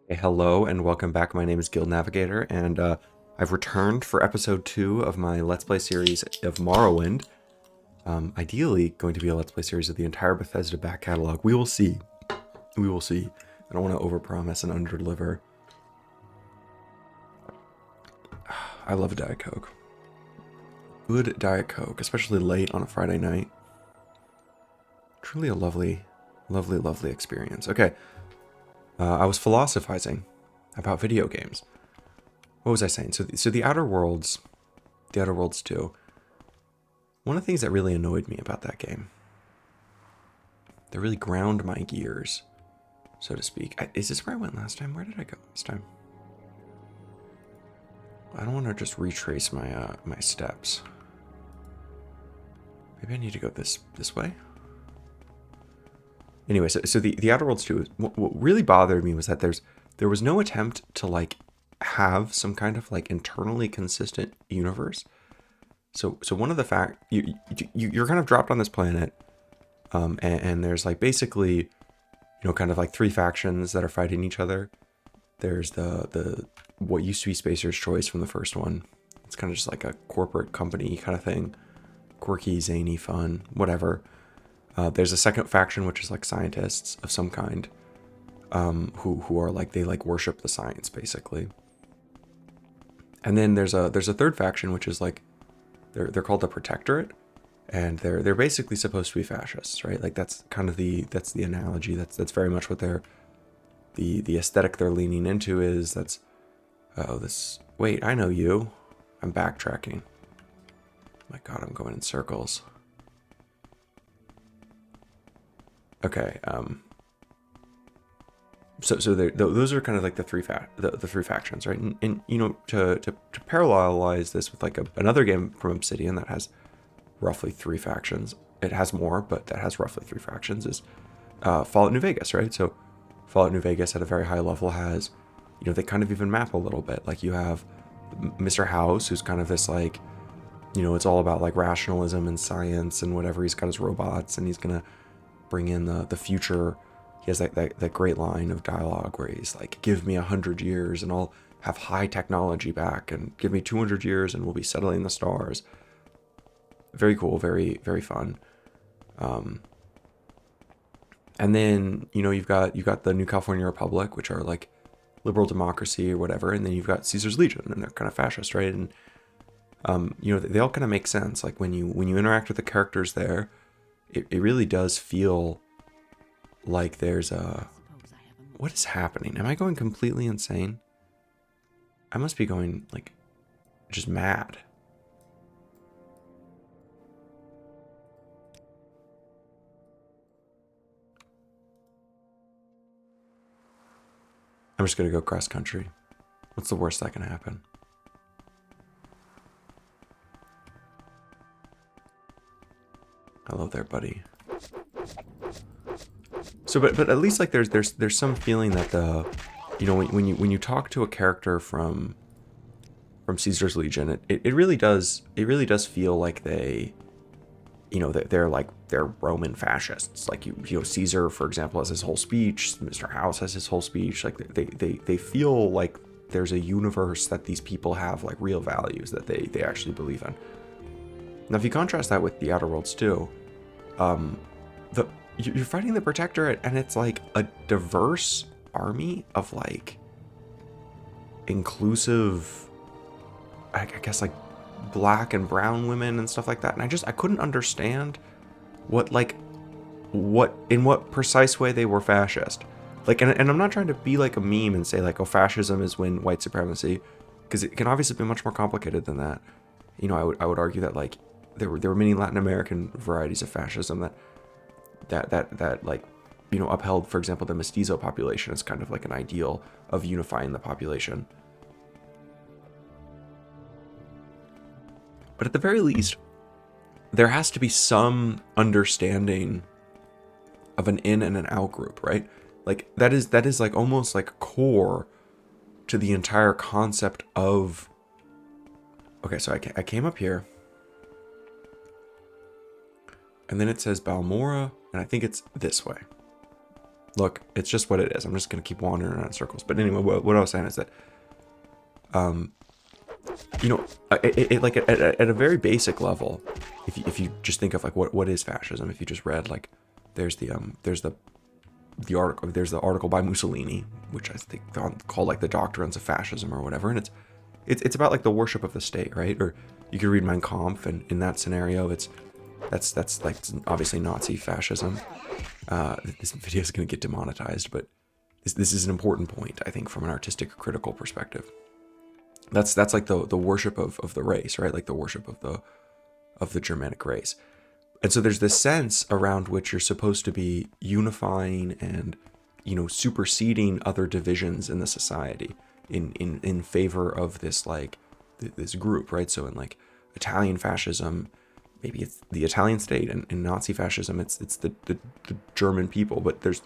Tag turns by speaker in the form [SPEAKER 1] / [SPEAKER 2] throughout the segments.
[SPEAKER 1] Hey, hello and welcome back. My name is Guild Navigator, and I've returned for episode 2 of my Let's Play series of Morrowind. Ideally, going to be a Let's Play series of the entire Bethesda back catalog. We will see. We will see. I don't want to overpromise and underdeliver. I love a Diet Coke. Good Diet Coke, especially late on a Friday night. Truly a lovely, lovely, lovely experience. Okay, I was philosophizing about video games. What was I saying? So the Outer Worlds, the Outer Worlds 2. One of the things that really annoyed me about that game, that really ground my gears, so to speak. Is this where I went last time? Where did I go last time? I don't want to just retrace my my steps. Maybe I need to go this way. Anyway, so the Outer Worlds 2, what really bothered me was that there was no attempt to like have some kind of like internally consistent universe. So one of the you're kind of dropped on this planet, and there's like basically, kind of like three factions that are fighting each other. There's the what used to be Spacer's Choice from the first one. It's kind of just like a corporate company kind of thing, quirky, zany, fun, whatever. There's a second faction which is like scientists of some kind, who are like they like worship the science basically. And then there's a third faction which is like they're called the Protectorate, and they're basically supposed to be fascists, right? Like that's kind of that's the analogy. That's very much what the aesthetic they're leaning into is. That's wait, I know you. I'm backtracking. My God, I'm going in circles. Okay. So those are kind of like the three factions, right? And to parallelize this with like another game from Obsidian that has roughly three factions. It has more, but that has roughly three factions. Is Fallout New Vegas, right? So Fallout New Vegas at a very high level has, they kind of even map a little bit. Like you have Mr. House, who's kind of this like, it's all about like rationalism and science and whatever. He's got his robots and he's gonna bring in the future. He has that great line of dialogue where he's like, give me 100 years and I'll have high technology back, and give me 200 years and we'll be settling the stars. Very cool, very, very fun. And then, you've got the New California Republic, which are like liberal democracy or whatever. And then you've got Caesar's Legion, and they're kind of fascist, right? And, they all kind of make sense. Like when you interact with the characters there, it really does feel like there's what is happening? Am I going completely insane? I must be going like just mad. I'm just gonna go cross country. What's the worst that can happen? Hello there, buddy. So, but at least like there's some feeling that when you talk to a character from Caesar's Legion, it really does feel like they're Roman fascists. Like Caesar, for example, has his whole speech. Mr. House has his whole speech. Like they feel like there's a universe that these people have like real values that they actually believe in. Now, if you contrast that with the Outer Worlds too, you're fighting the Protectorate, and it's like a diverse army of like inclusive, I guess like black and brown women and stuff like that. And I couldn't understand in what precise way they were fascist. Like, and I'm not trying to be like a meme and say like, oh, fascism is when white supremacy, because it can obviously be much more complicated than that. I would argue that like there were many Latin American varieties of fascism that like, upheld, for example, the mestizo population as kind of like an ideal of unifying the population. But at the very least, there has to be some understanding of an in and an out group, right? Like that is like almost like core to the entire concept of. Okay, so I came up here, and then it says Balmora, and I think it's this way. look, it's just what it is. I'm just going to keep wandering around in circles. But anyway, what I was saying is that, you know, like at a very basic level, if you just think of like what is fascism, if you just read like there's the article by Mussolini, which I think called like the Doctrines of Fascism or whatever, and it's about like the worship of the state, right? Or you could read Mein Kampf, and in that scenario, that's like obviously Nazi fascism. This video is going to get demonetized, but this is an important point, I think, from an artistic critical perspective. That's like the worship of the race, right? Like the worship of the Germanic race. And so there's this sense around which you're supposed to be unifying and, you know, superseding other divisions in the society in favor of this, like, this group, right? So in like Italian fascism, maybe it's the Italian state, and in Nazi fascism, it's the German people. But there's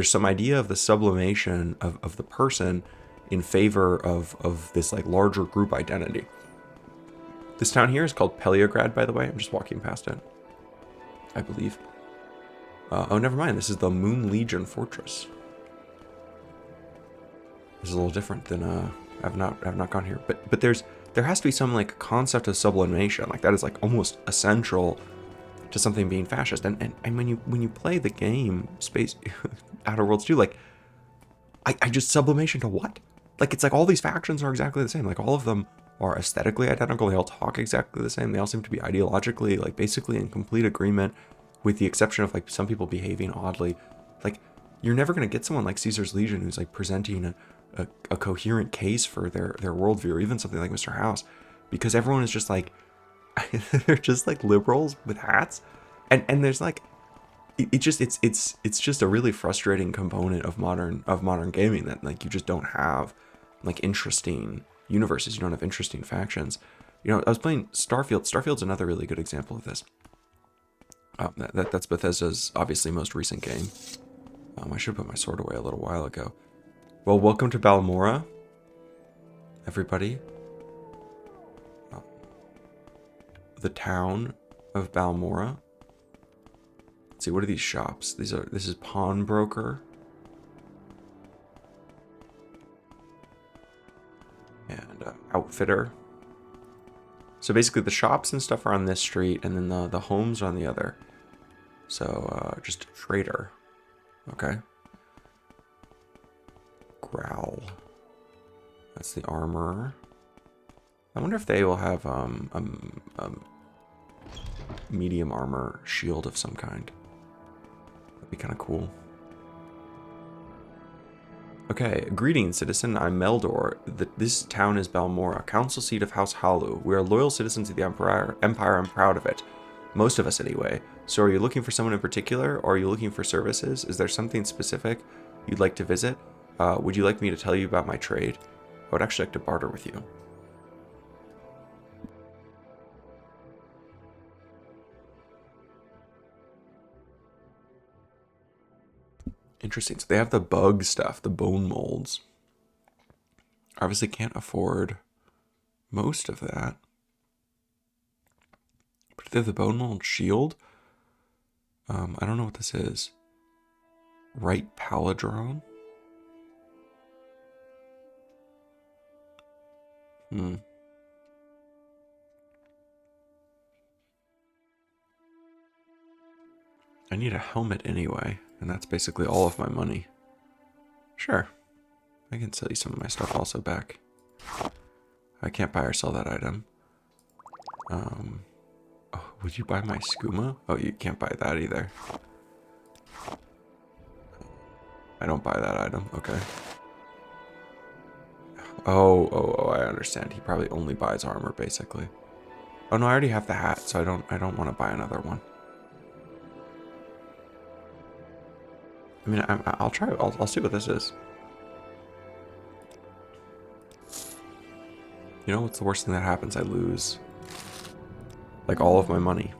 [SPEAKER 1] some idea of the sublimation of the person in favor of this like larger group identity. This town here is called Peliograd, by the way. I'm just walking past it, I believe. Oh, never mind. This is the Moon Legion Fortress. This is a little different than I've not gone here, but there has to be some like concept of sublimation, like that is like almost essential to something being fascist. And when you play the game Space Outer Worlds 2, like I just sublimation to what? Like it's like all these factions are exactly the same. Like all of them are aesthetically identical. They all talk exactly the same. They all seem to be ideologically like basically in complete agreement, with the exception of like some people behaving oddly. Like you're never gonna get someone like Caesar's Legion who's like presenting a coherent case for their worldview, or even something like Mr. House, because everyone is just like they're just like liberals with hats, and there's like it's just a really frustrating component of modern gaming, that like you just don't have like interesting universes, you don't have interesting factions. You know, I was playing Starfield. Starfield's another really good example of this. That's Bethesda's obviously most recent game. I should have put my sword away a little while ago. Well, welcome to Balmora, everybody. The town of Balmora. Let's see, what are these shops? This is Pawnbroker. And Outfitter. So basically the shops and stuff are on this street, and then the homes are on the other. So just a trader. Okay. Growl. That's the armor. I wonder if they will have medium armor shield of some kind. That'd be kind of cool. Okay, greetings, citizen. I'm Meldor. This town is Balmora, council seat of House Halu. We are loyal citizens of the Empire. I'm proud of it. Most of us, anyway. So are you looking for someone in particular, or are you looking for services? Is there something specific you'd like to visit? Would you like me to tell you about my trade? I would actually like to barter with you. Interesting. So they have the bug stuff, the bone molds. Obviously can't afford most of that. But they have the bone mold shield. I don't know what this is. Right palindrome? I need a helmet anyway, and that's basically all of my money. Sure. I can sell you some of my stuff also back. I can't buy or sell that item. Oh, would you buy my skooma? Oh, you can't buy that either. I don't buy that item. Okay. Oh, I understand. He probably only buys armor, basically. Oh no, I already have the hat, so I don't want to buy another one. I mean, I'll try. I'll see what this is. You know what's the worst thing that happens? I lose like all of my money.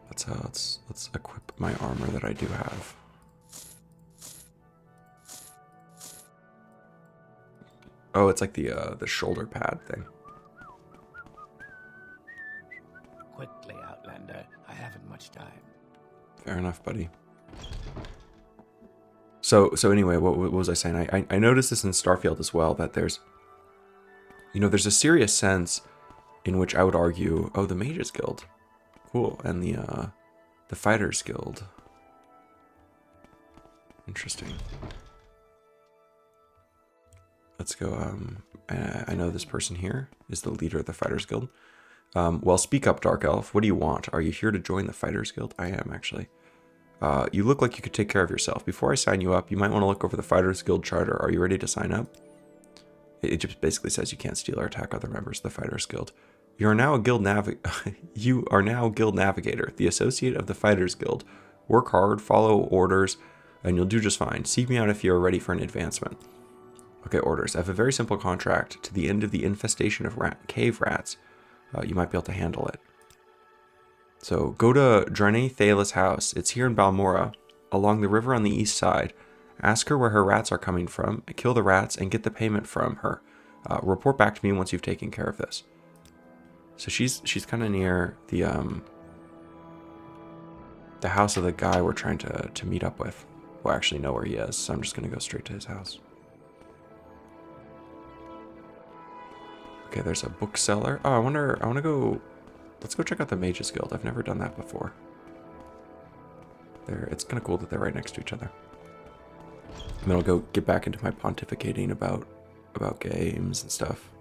[SPEAKER 1] Let's equip my armor that I do have. Oh, it's like the shoulder pad thing.
[SPEAKER 2] Quickly, Outlander. I haven't much time.
[SPEAKER 1] Fair enough, buddy. So anyway, what was I saying? I noticed this in Starfield as well, that there's a serious sense in which I would argue, oh, the Mages Guild, cool, and the Fighters Guild, interesting. Let's go. I know this person here is the leader of the Fighters Guild. Well, speak up, Dark Elf. What do you want? Are you here to join the Fighters Guild? I am, actually. You look like you could take care of yourself. Before I sign you up, you might want to look over the Fighters Guild charter. Are you ready to sign up? It just basically says you can't steal or attack other members of the Fighters Guild. You are now a guild You are now guild navigator, the associate of the Fighters Guild. Work hard, follow orders, and you'll do just fine. Seek me out if you are ready for an advancement. Okay, orders. I have a very simple contract. To the end of the infestation of cave rats, you might be able to handle it. So go to Drene Thala's house. It's here in Balmora, along the river on the east side. Ask her where her rats are coming from, kill the rats, and get the payment from her. Report back to me once you've taken care of this. So she's kind of near the house of the guy we're trying to meet up with. Well, I actually know where he is, so I'm just gonna go straight to his house. Okay, there's a bookseller. Oh, I want to go. Let's go check out the Mages Guild. I've never done that before. It's kind of cool that they're right next to each other. And then I'll go get back into my pontificating about games and stuff.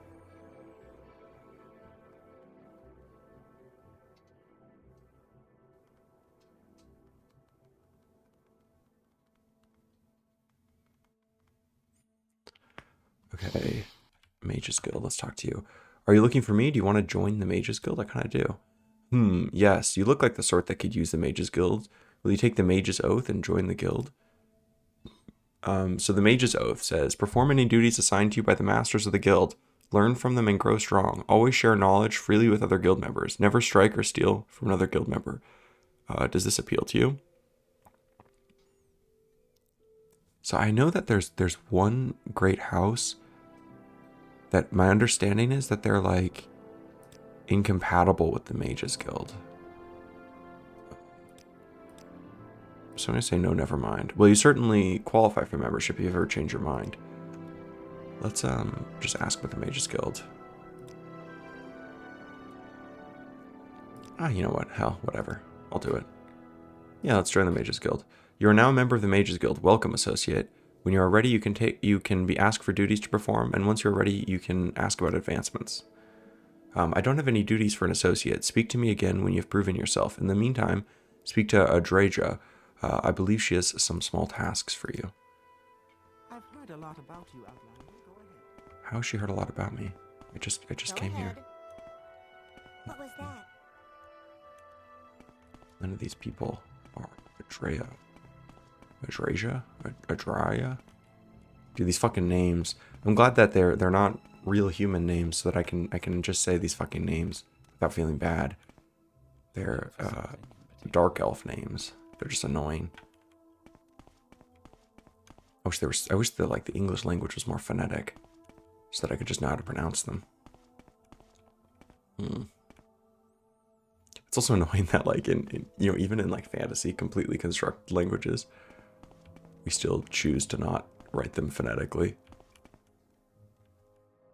[SPEAKER 1] Okay, Mages Guild, let's talk to you. Are you looking for me? Do you want to join the Mages Guild? I kind of do. Yes, you look like the sort that could use the Mages Guild. Will you take the Mage's Oath and join the guild? So the Mage's Oath says, perform any duties assigned to you by the masters of the guild. Learn from them and grow strong. Always share knowledge freely with other guild members. Never strike or steal from another guild member. Does this appeal to you? So I know that there's one great house that my understanding is that they're like incompatible with the Mages Guild. So I'm going to say no, never mind. Well, you certainly qualify for membership if you ever change your mind. Let's just ask about the Mages Guild. You know what? Hell, whatever. I'll do it. Yeah, let's join the Mages Guild. You are now a member of the Mages Guild. Welcome, associate. When you are ready, you can be asked for duties to perform, and once you're ready, you can ask about advancements. I don't have any duties for an associate. Speak to me again when you've proven yourself. In the meantime, speak to Adreja. I believe she has some small tasks for you.
[SPEAKER 2] I've heard a lot about you, Outlander. Go ahead.
[SPEAKER 1] How has she heard a lot about me? I just came here.
[SPEAKER 3] What was that?
[SPEAKER 1] None of these people are Adreja. Adreja? Dude, these fucking names. I'm glad that they're not real human names, so that I can just say these fucking names without feeling bad. They're dark elf names. They're just annoying. I wish the English language was more phonetic, so that I could just know how to pronounce them. It's also annoying that even in like fantasy, completely constructed languages, we still choose to not write them phonetically.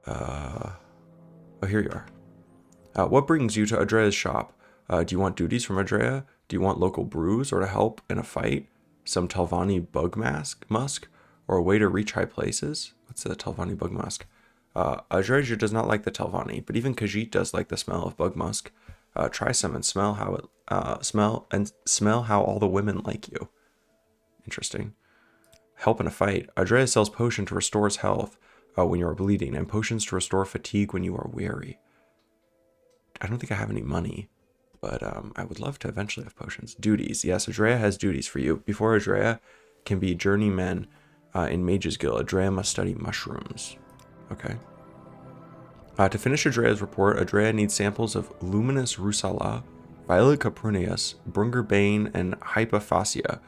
[SPEAKER 1] Oh, here you are. What brings you to Adrea's shop? Do you want duties from Adrea? Do you want local brews or to help in a fight? Some Telvanni bug musk? Or a way to reach high places? What's the Telvanni bug musk? Adreja does not like the Telvanni, but even Khajiit does like the smell of bug musk. Try some and smell how all the women like you. Interesting. Help in a fight. Adrea sells potion to restore health when you are bleeding, and potions to restore fatigue when you are weary. I don't think I have any money, but I would love to eventually have potions. Duties. Yes, Adrea has duties for you. Before Adrea can be journeymen in Mages Guild, Adrea must study mushrooms. Okay. To finish Adrea's report, Adrea needs samples of Luminous Rusala, Violet Caprunius, Brungerbane, and Hypophasia.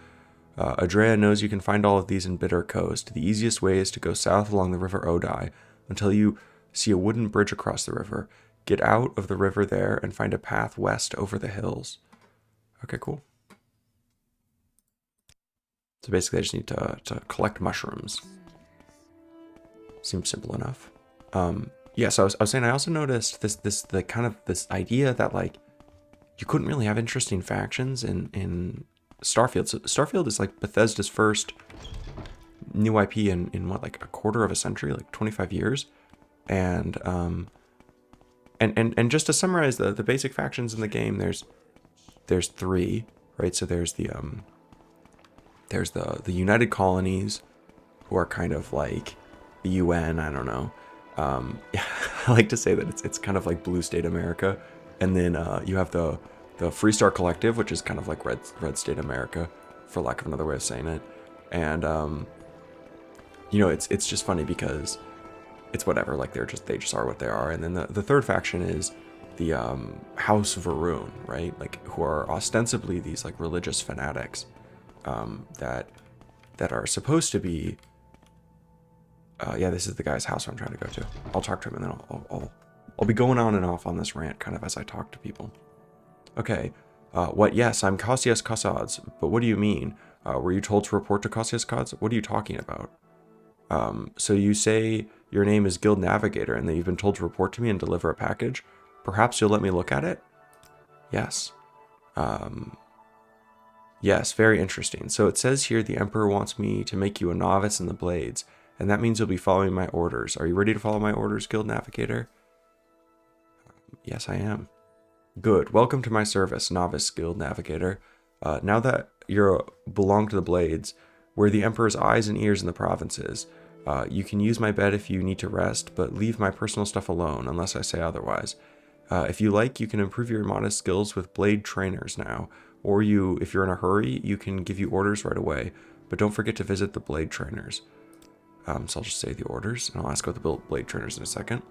[SPEAKER 1] Adrea knows you can find all of these in Bitter Coast. The easiest way is to go south along the River Odai until you see a wooden bridge across the river. Get out of the river there and find a path west over the hills. Okay, cool. So basically, I just need to collect mushrooms. Seems simple enough. Yeah, so I was saying I also noticed this idea that like you couldn't really have interesting factions in Starfield. So Starfield is like Bethesda's first new IP in what, like a quarter of a century, like 25 years. And and just to summarize the basic factions in the game, there's three, right? So there's the United Colonies, who are kind of like the UN, I don't know. Yeah, I like to say that it's kind of like Blue State America. And then you have the Freestar Collective, which is kind of like Red State America, for lack of another way of saying it. And you know, it's just funny because it's whatever, like they just are what they are. And then the third faction is the House Varun, right? Like, who are ostensibly these like religious fanatics that are supposed to be yeah, this is the guy's house I'm trying to go to. I'll talk to him and then I'll be going on and off on this rant kind of as I talk to people. Okay, what? Yes, I'm Cassius Cassads, but what do you mean? Were you told to report to Cassius Cassads? What are you talking about? So you say your name is Guild Navigator and that you've been told to report to me and deliver a package? Perhaps you'll let me look at it? Yes. Yes, very interesting. So it says here the Emperor wants me to make you a novice in the Blades, and that means you'll be following my orders. Are you ready to follow my orders, Guild Navigator? Yes, I am. Good. Welcome to my service, Novice Guild Navigator. Now that you belong to the Blades, we're the Emperor's eyes and ears in the provinces. You can use my bed if you need to rest, but leave my personal stuff alone, unless I say otherwise. If you like, you can improve your modest skills with blade trainers now, or if you're in a hurry, you can give you orders right away, but don't forget to visit the blade trainers. So I'll just say the orders, and I'll ask about the blade trainers in a second.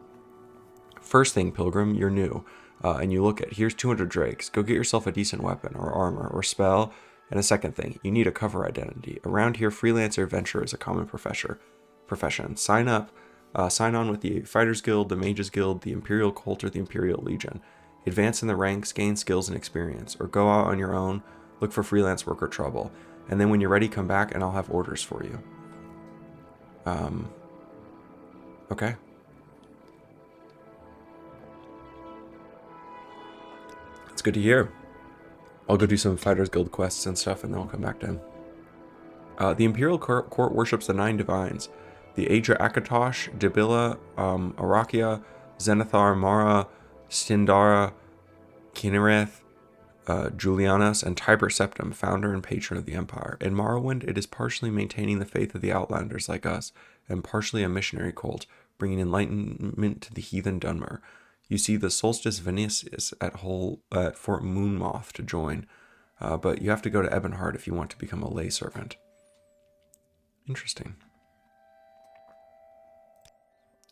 [SPEAKER 1] First thing, Pilgrim, you're new, and you look at, here's 200 drakes. Go get yourself a decent weapon, or armor, or spell. And a second thing, you need a cover identity. Around here, freelancer venture is a common profession. Sign on with the Fighters Guild, the Mages Guild, the Imperial Cult, or the Imperial Legion. Advance in the ranks, gain skills and experience, or go out on your own, look for freelance work or trouble. And then when you're ready, come back and I'll have orders for you. Okay. That's good to hear. I'll go do some Fighters Guild quests and stuff, and then I'll come back to him. The Imperial Court worships the 9 divines. The Aedra Akatosh, Dibilla, Arakia, Zenithar, Mara, Stindara, Kinnereth, Julianus, and Tiber Septim, founder and patron of the Empire. In Morrowind, it is partially maintaining the faith of the Outlanders like us, and partially a missionary cult, bringing enlightenment to the heathen Dunmer. You see the Solstice Vinicius at Fort Moonmoth to join, but you have to go to Ebonheart if you want to become a lay servant. Interesting.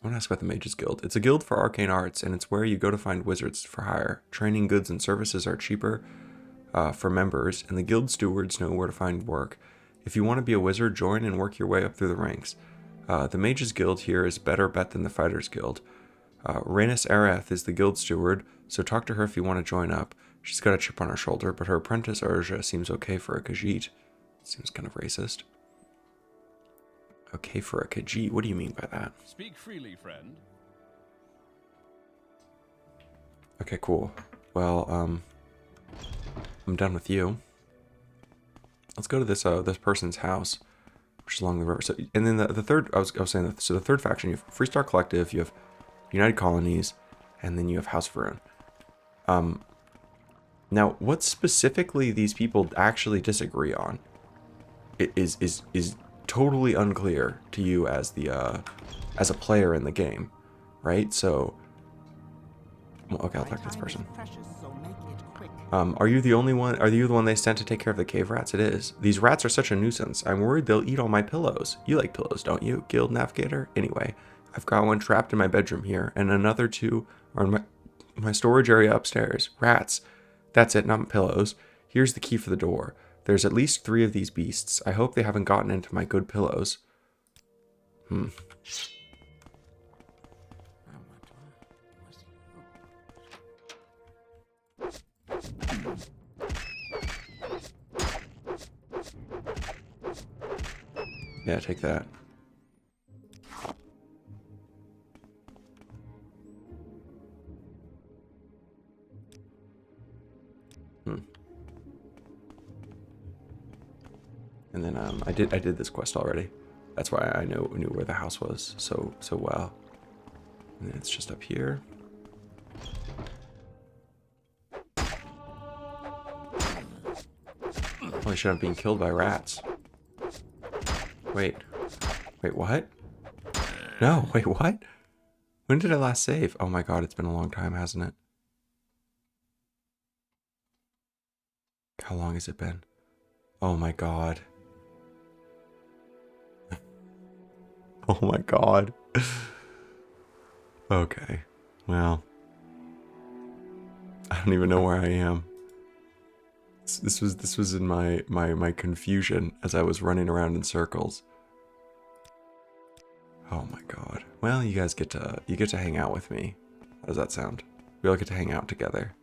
[SPEAKER 1] I want to ask about the Mages Guild. It's a guild for arcane arts, and it's where you go to find wizards for hire. Training, goods, and services are cheaper for members, and the guild stewards know where to find work. If you want to be a wizard, join and work your way up through the ranks. The Mages Guild here is better bet than the Fighters Guild. Rhaenys Areth is the guild steward, so talk to her if you want to join up. She's got a chip on her shoulder, but her apprentice Urja seems okay for a Khajiit. Seems kind of racist. Okay for a Khajiit? What do you mean by that?
[SPEAKER 4] Speak freely, friend.
[SPEAKER 1] Okay, cool. Well, I'm done with you. Let's go to this person's house, which is along the river. So, and then the third, I was saying that. So the third faction, you have Freestar Collective, you have United Colonies, and then you have House Varun. Now, what specifically these people actually disagree on is totally unclear to you as a player in the game, right? So, well, okay, I'll talk to this person. Are you the only one? Are you the one they sent to take care of the cave rats? It is. These rats are such a nuisance. I'm worried they'll eat all my pillows. You like pillows, don't you, Guild Navigator? Anyway, I've got one trapped in my bedroom here, and another 2 are in my storage area upstairs. Rats. That's it, not pillows. Here's the key for the door. There's at least 3 of these beasts. I hope they haven't gotten into my good pillows. Yeah, take that. And then I did this quest already. That's why I knew where the house was so well. And then it's just up here. Holy shit, I'm being killed by rats. Wait, what? No, wait, what? When did I last save? Oh my god, it's been a long time, hasn't it? How long has it been? Oh my god. Oh my god. Okay. Well. I don't even know where I am. This was in my confusion as I was running around in circles. Oh my god. Well, you guys get to hang out with me. How does that sound? We all get to hang out together.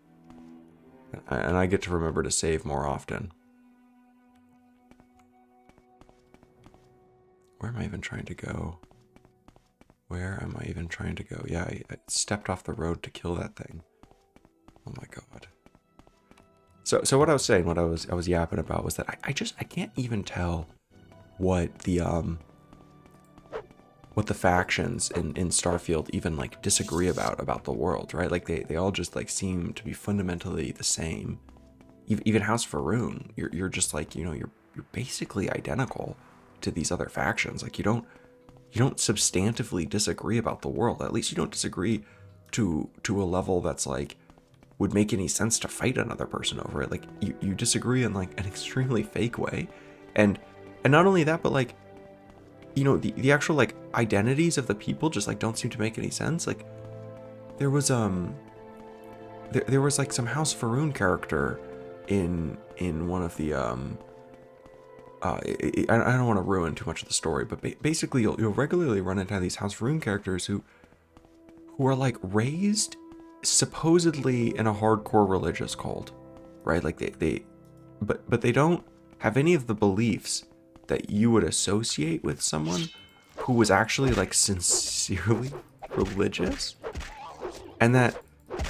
[SPEAKER 1] And I get to remember to save more often. Where am I even trying to go? Where am I even trying to go? Yeah, I stepped off the road to kill that thing. Oh my god. So what I was saying, what I was yapping about was that I can't even tell what the factions in Starfield even like disagree about the world, right? Like they all just like seem to be fundamentally the same. Even House Faroon, you're just like, you know, you're basically identical to these other factions. Like you don't substantively disagree about the world. At least you don't disagree to a level that's like would make any sense to fight another person over it. Like you disagree in like an extremely fake way. And not only that, but like, you know, the actual like identities of the people just like don't seem to make any sense. Like there was there was like some House Faroon character in one of the I don't want to ruin too much of the story, but basically you'll regularly run into these House Faroon characters who are like raised supposedly in a hardcore religious cult, right? Like but they don't have any of the beliefs that you would associate with someone who was actually like sincerely religious. And that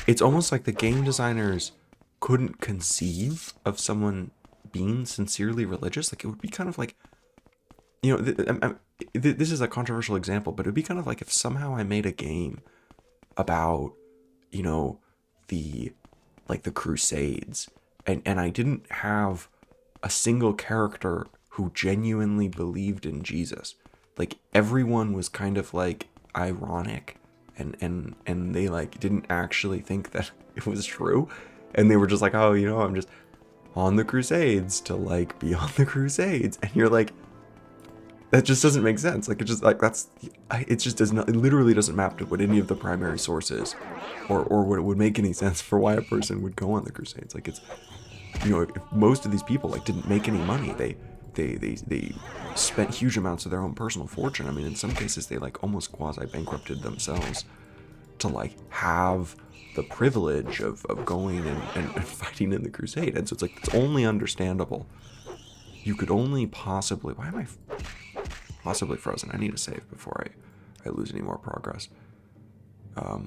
[SPEAKER 1] it's almost like the game designers couldn't conceive of someone being sincerely religious. Like it would be kind of like, you know, this is a controversial example, but it would be kind of like if somehow I made a game about, you know, the Crusades, and I didn't have a single character who genuinely believed in Jesus. Like everyone was kind of like ironic and they like didn't actually think that it was true, and they were just like, oh, you know, I'm just on the Crusades to like be on the Crusades, and you're like, that just doesn't make sense. Like it just like it just does not, it literally doesn't map to what any of the primary sources or what it would make any sense for why a person would go on the Crusades. Like it's, you know, if most of these people like didn't make any money, they spent huge amounts of their own personal fortune. I mean, in some cases they like almost quasi bankrupted themselves to like have the privilege of going and fighting in the crusade. And so it's like, it's only understandable. You could only possibly, why am I possibly frozen? I need to save before I lose any more progress. I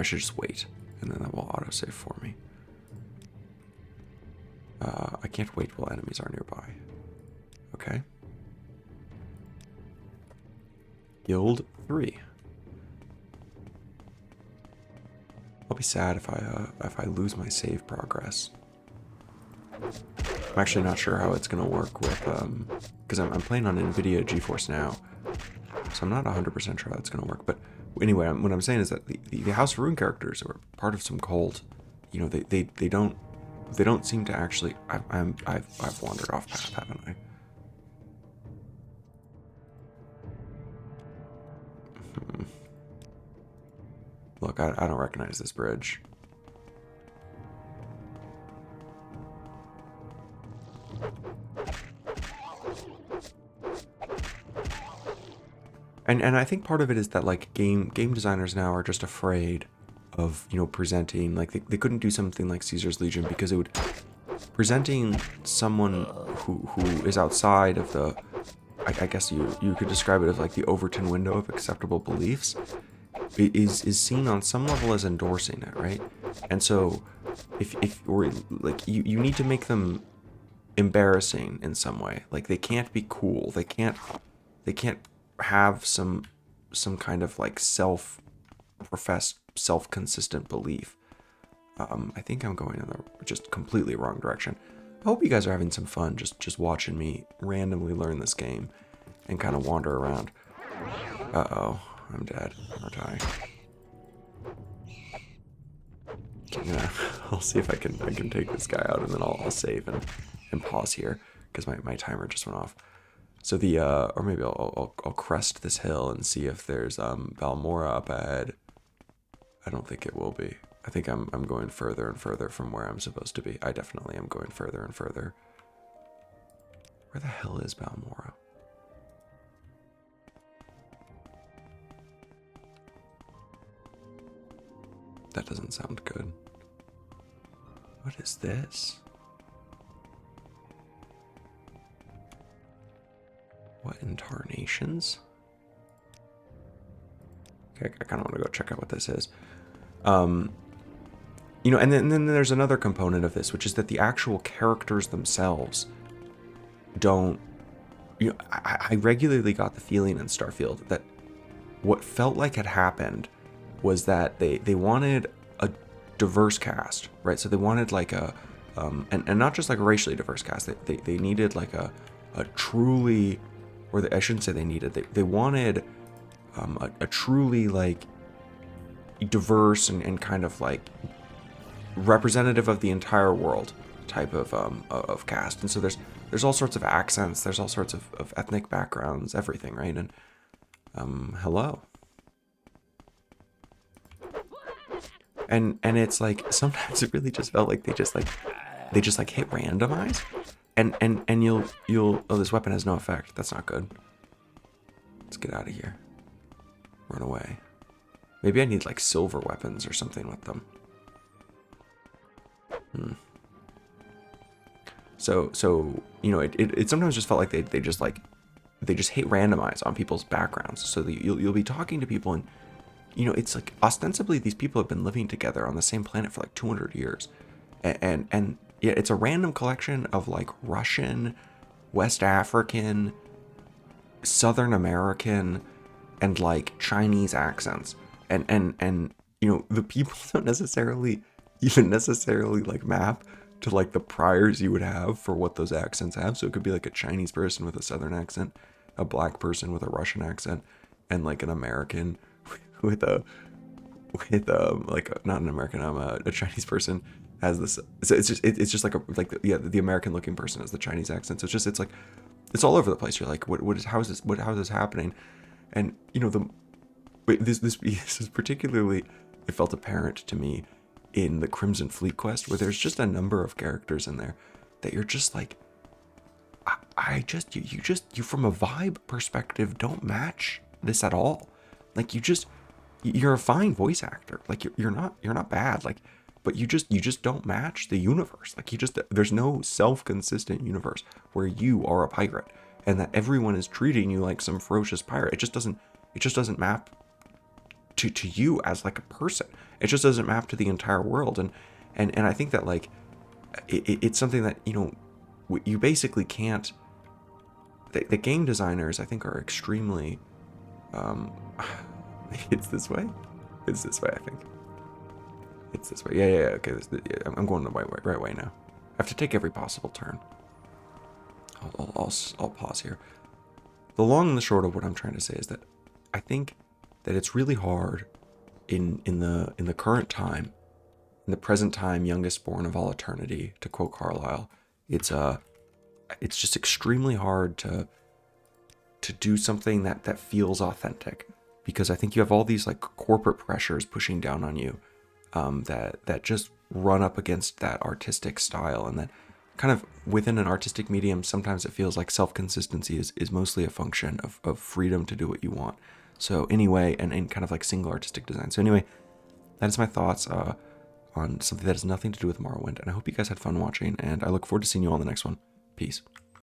[SPEAKER 1] should just wait, and then that will autosave for me. I can't wait while enemies are nearby. Okay. Guild 3. I'll be sad if I lose my save progress. I'm actually not sure how it's gonna work with because I'm playing on NVIDIA GeForce Now, so I'm not 100% sure how it's gonna work. But anyway, what I'm saying is that the House of Rune characters are part of some cult. You know, they don't seem to actually. I've wandered off path, haven't I? Look, I don't recognize this bridge. And I think part of it is that like game designers now are just afraid of, you know, presenting, like they couldn't do something like Caesar's Legion because it would presenting someone who is outside of the, I guess you could describe it as like the Overton window of acceptable beliefs, is seen on some level as endorsing it, right? And so if or like you need to make them embarrassing in some way. Like they can't be cool. They can't have some kind of like professed self-consistent belief. I think I'm going in the just completely wrong direction. I hope you guys are having some fun just watching me randomly learn this game and kind of wander around. Uh-oh, I'm dead. Or die. Yeah, I'll see if I can take this guy out, and then I'll save and pause here because my timer just went off. So the or maybe I'll crest this hill and see if there's Balmora up ahead. I don't think it will be. I think I'm going further and further from where I'm supposed to be. I definitely am going further and further. Where the hell is Balmora? That doesn't sound good. What is this? What incarnations? Okay, I kind of want to go check out what this is. You know, and then there's another component of this, which is that the actual characters themselves don't, you know, I regularly got the feeling in Starfield that what felt like had happened was that they wanted a diverse cast, right? So they wanted like and not just like a racially diverse cast. They needed like a truly, or I shouldn't say they needed, they wanted a truly like diverse and kind of like representative of the entire world type of cast. And so there's all sorts of accents, there's all sorts of ethnic backgrounds, everything, right? And hello. And it's like sometimes it really just felt like they just hit randomize, and you'll oh, this weapon has no effect. That's not good. Let's get out of here. Run away. Maybe I need like silver weapons or something with them. So you know, it sometimes just felt like they just hit randomize on people's backgrounds. So that you'll be talking to people, and you know, it's like ostensibly these people have been living together on the same planet for like 200 years, and yeah, it's a random collection of like Russian, West African, Southern American, and like Chinese accents, and you know, the people don't necessarily like map to like the priors you would have for what those accents have. So it could be like a Chinese person with a Southern accent, a black person with a Russian accent, and like an American with like not an American, a Chinese person has this. So it's just like the American looking person has the Chinese accent. So it's like it's all over the place. You're like, how is this happening? And you know, this is particularly, it felt apparent to me in the Crimson Fleet quest, where there's just a number of characters in there that you're just like, you from a vibe perspective don't match this at all. Like you're a fine voice actor. Like you're not bad. Like, but you just don't match the universe. Like there's no self-consistent universe where you are a pirate and that everyone is treating you like some ferocious pirate. It just doesn't map to you as like a person. It just doesn't map to the entire world. And I think that like it's something that, you know, you basically can't. The game designers, I think, are extremely. It's this way. It's this way. I think. It's this way. Yeah. Okay. I'm going the right way now. I have to take every possible turn. I'll pause here. The long and the short of what I'm trying to say is that I think that it's really hard in the current time, in the present time, youngest born of all eternity, to quote Carlyle. It's just extremely hard to do something that feels authentic, because I think you have all these like corporate pressures pushing down on you, that just run up against that artistic style, and that kind of within an artistic medium, sometimes it feels like self-consistency is mostly a function of freedom to do what you want. So anyway, and kind of like single artistic design. So anyway, that is my thoughts on something that has nothing to do with Morrowind. And I hope you guys had fun watching, and I look forward to seeing you all in the next one. Peace.